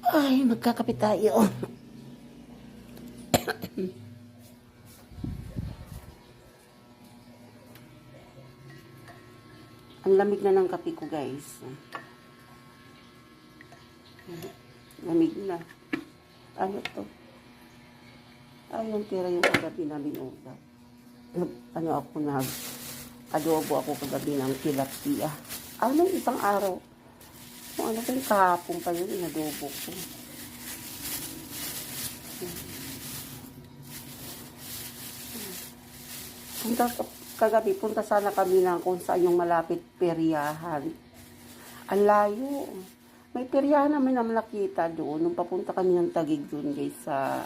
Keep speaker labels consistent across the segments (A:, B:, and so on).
A: Ay, magkakape tayo. Ang lamig na ng kape ko, guys. Lamig na. Ano to? Ay, yung tira yung kagabi namin ulam. Ano ako adobo ako kagabi ng tilapia. Ano, isang araw. Kung ano pa yung kahapon pa yun, inadobo ko. Kagabi, punta sana kami ng kung saan yung malapit peryahan. Ang layo. May peryahan namin na nakita doon. Nung papunta kami ng Taguig doon, guys, sa,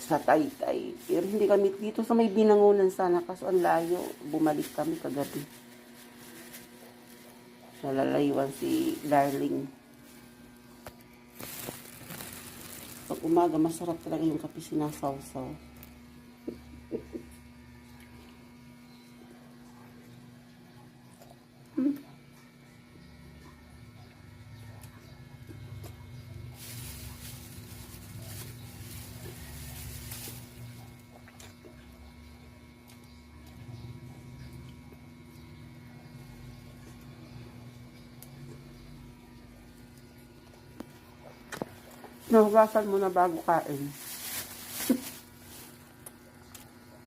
A: sa Taytay. Pero hindi kami dito sa may Binangonan sana, kaso ang layo. Bumalik kami kagabi. Nalalayuan si Darling. Pag umaga, masarap talaga yung kape sinasawsaw. Nahugasan mo na bago kain.